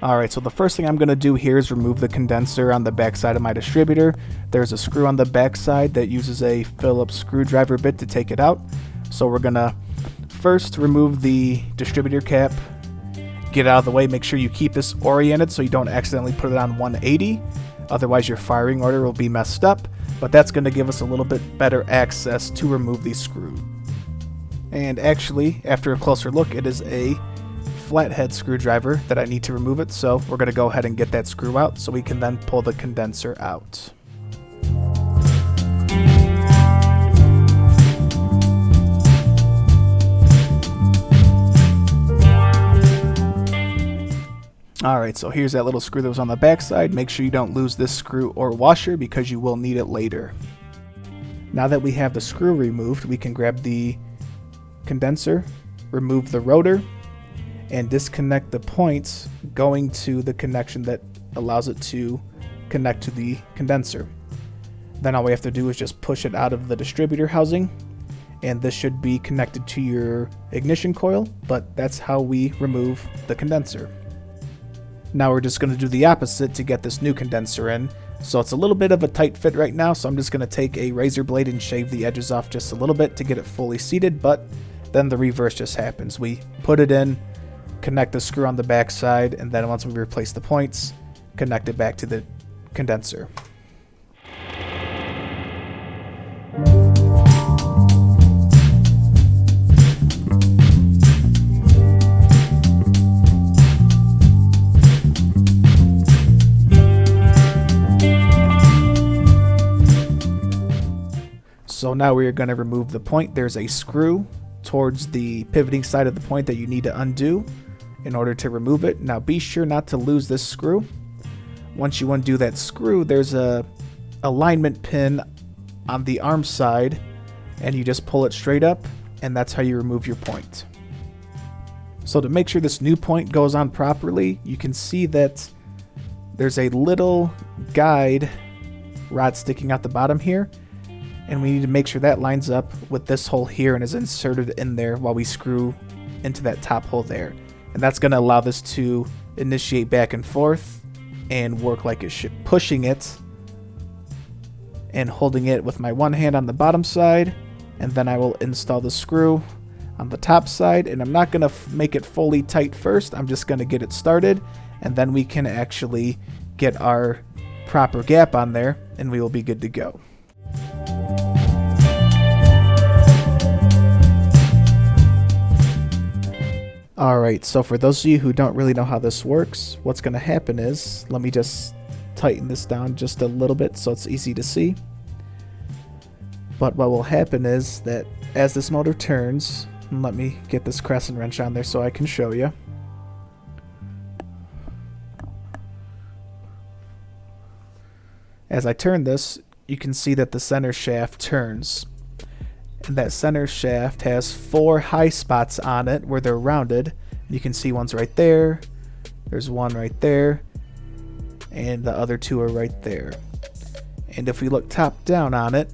Alright, so the first thing I'm going to do here is remove the condenser on the back side of my distributor. There's a screw on the back side that uses a Phillips screwdriver bit to take it out. So we're going to first remove the distributor cap, get it out of the way, make sure you keep this oriented so you don't accidentally put it on 180. Otherwise your firing order will be messed up, but that's going to give us a little bit better access to remove these screws. And actually, after a closer look, it is a flathead screwdriver that I need to remove it, so we're going to go ahead and get that screw out so we can then pull the condenser out. Alright, so here's that little screw that was on the back side. Make sure you don't lose this screw or washer because you will need it later. Now that we have the screw removed, we can grab the condenser, remove the rotor, and disconnect the points going to the connection that allows it to connect to the condenser. Then all we have to do is just push it out of the distributor housing, and this should be connected to your ignition coil, but that's how we remove the condenser. Now we're just going to do the opposite to get this new condenser in. So it's a little bit of a tight fit right now, so I'm just going to take a razor blade and shave the edges off just a little bit to get it fully seated, but then the reverse just happens. We put it in, connect the screw on the back side, and then once we replace the points, connect it back to the condenser. So now we are going to remove the point. There's a screw towards the pivoting side of the point that you need to undo in order to remove it. Now be sure not to lose this screw. Once you undo that screw, there's a alignment pin on the arm side, and you just pull it straight up, and that's how you remove your point. So to make sure this new point goes on properly, you can see that there's a little guide rod sticking out the bottom here, and we need to make sure that lines up with this hole here and is inserted in there while we screw into that top hole there. And that's going to allow this to initiate back and forth and work like it should. Pushing it and holding it with my one hand on the bottom side, and then I will install the screw on the top side. And I'm not going to make it fully tight first, I'm just going to get it started, and then we can actually get our proper gap on there and we will be good to go. Alright, so for those of you who don't really know how this works, what's going to happen is, let me just tighten this down just a little bit so it's easy to see. But what will happen is that as this motor turns, and let me get this crescent wrench on there so I can show you. As I turn this, you can see that the center shaft turns. And that center shaft has 4 high spots on it where they're rounded. You can see one's right there, there's one right there, and the other 2 are right there. And if we look top down on it,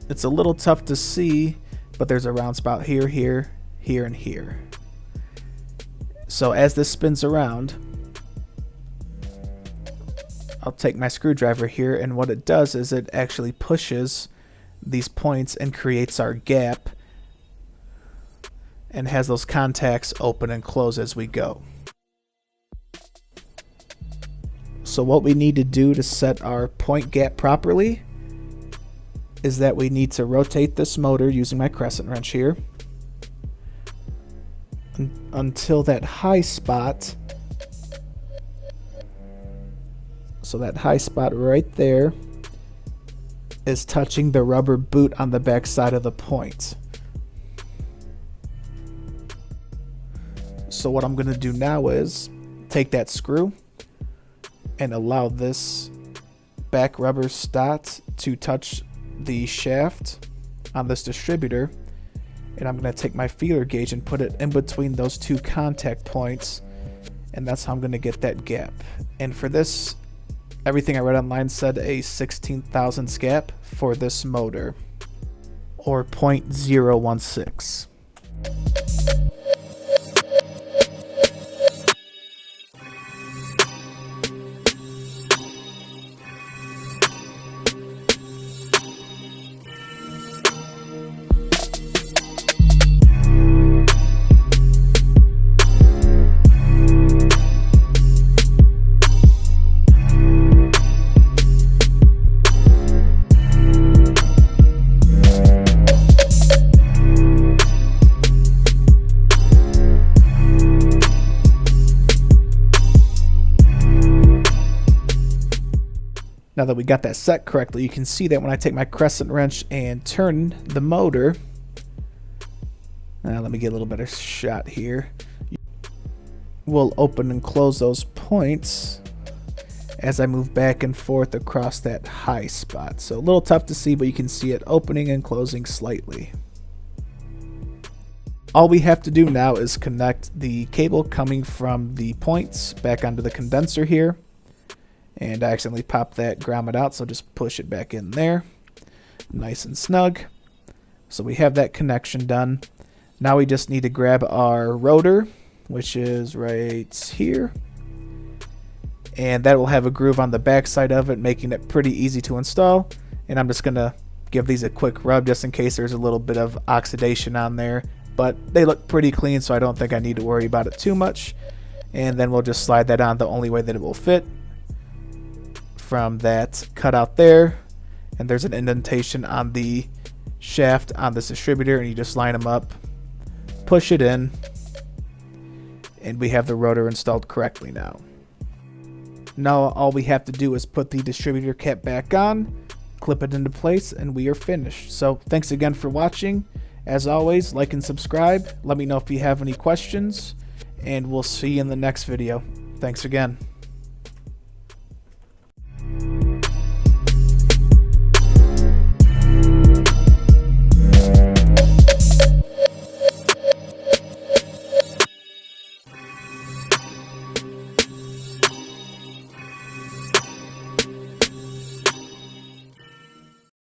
it's a little tough to see, but there's a round spot here, here, here, and here. So as this spins around, I'll take my screwdriver here, and what it does is it actually pushes these points and creates our gap and has those contacts open and close as we go. So what we need to do to set our point gap properly is that we need to rotate this motor using my crescent wrench here until that high spot, so that high spot right there is touching the rubber boot on the back side of the point. So what I'm going to do now is take that screw and allow this back rubber stot to touch the shaft on this distributor, and I'm going to take my feeler gauge and put it in between those 2 contact points, and that's how I'm going to get that gap. And for this, everything I read online said a 16,000ths gap for this motor, or 0.016. Now that we got that set correctly, you can see that when I take my crescent wrench and turn the motor, let me get a little better shot here. We'll open and close those points as I move back and forth across that high spot. So a little tough to see, but you can see it opening and closing slightly. All we have to do now is connect the cable coming from the points back onto the condenser here. And I accidentally popped that grommet out, so just push it back in there. Nice and snug. So we have that connection done. Now we just need to grab our rotor, which is right here. And that will have a groove on the back side of it, making it pretty easy to install. And I'm just going to give these a quick rub just in case there's a little bit of oxidation on there. But they look pretty clean, so I don't think I need to worry about it too much. And then we'll just slide that on the only way that it will fit. From that cutout there, and there's an indentation on the shaft on this distributor, and you just line them up, push it in, and we have the rotor installed correctly now. Now all we have to do is put the distributor cap back on, clip it into place, and we are finished. So thanks again for watching. As always, like and subscribe. Let me know if you have any questions, and we'll see you in the next video. Thanks again.